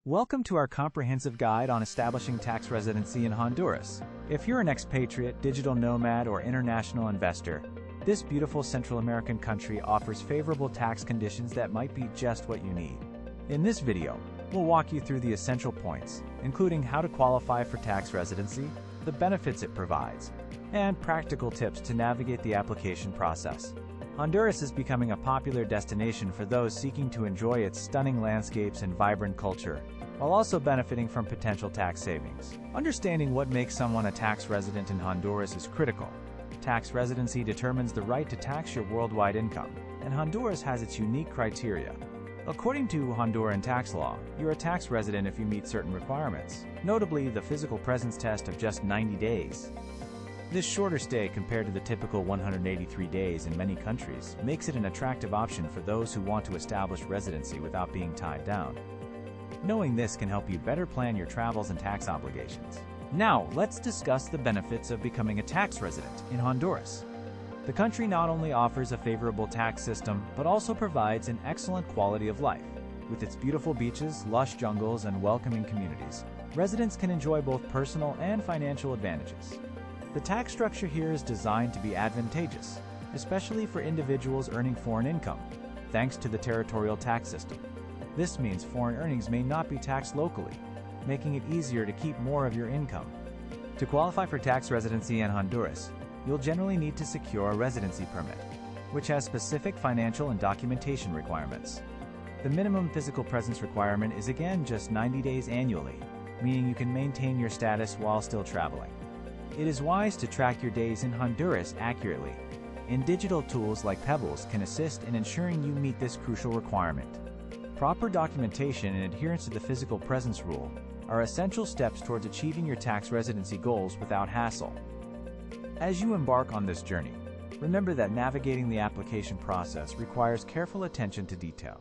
Welcome to our comprehensive guide on establishing tax residency in Honduras. If you're an expatriate, digital nomad, or international investor, this beautiful Central American country offers favorable tax conditions that might be just what you need. In this video, we'll walk you through the essential points, including how to qualify for tax residency, the benefits it provides, and practical tips to navigate the application process. Honduras is becoming a popular destination for those seeking to enjoy its stunning landscapes and vibrant culture, while also benefiting from potential tax savings. Understanding what makes someone a tax resident in Honduras is critical. Tax residency determines the right to tax your worldwide income, and Honduras has its unique criteria. According to Honduran tax law, you're a tax resident if you meet certain requirements, notably the physical presence test of just 90 days. This shorter stay compared to the typical 183 days in many countries makes it an attractive option for those who want to establish residency without being tied down. Knowing this can help you better plan your travels and tax obligations. Now, let's discuss the benefits of becoming a tax resident in Honduras. The country not only offers a favorable tax system, but also provides an excellent quality of life. With its beautiful beaches, lush jungles, and welcoming communities, residents can enjoy both personal and financial advantages. The tax structure here is designed to be advantageous, especially for individuals earning foreign income, thanks to the territorial tax system. This means foreign earnings may not be taxed locally, making it easier to keep more of your income. To qualify for tax residency in Honduras, you'll generally need to secure a residency permit, which has specific financial and documentation requirements. The minimum physical presence requirement is again just 90 days annually, meaning you can maintain your status while still traveling. It is wise to track your days in Honduras accurately, and digital tools like Pebbles can assist in ensuring you meet this crucial requirement. Proper documentation and adherence to the physical presence rule are essential steps towards achieving your tax residency goals without hassle. As you embark on this journey, remember that navigating the application process requires careful attention to detail.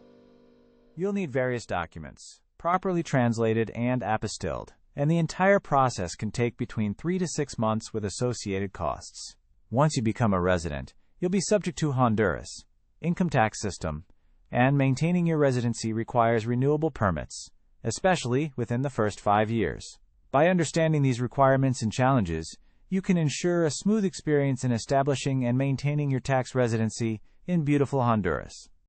You'll need various documents, properly translated and apostilled, and the entire process can take between 3 to 6 months with associated costs. Once you become a resident, you'll be subject to Honduras' income tax system, and maintaining your residency requires renewable permits, especially within the first 5 years. By understanding these requirements and challenges, you can ensure a smooth experience in establishing and maintaining your tax residency in beautiful Honduras.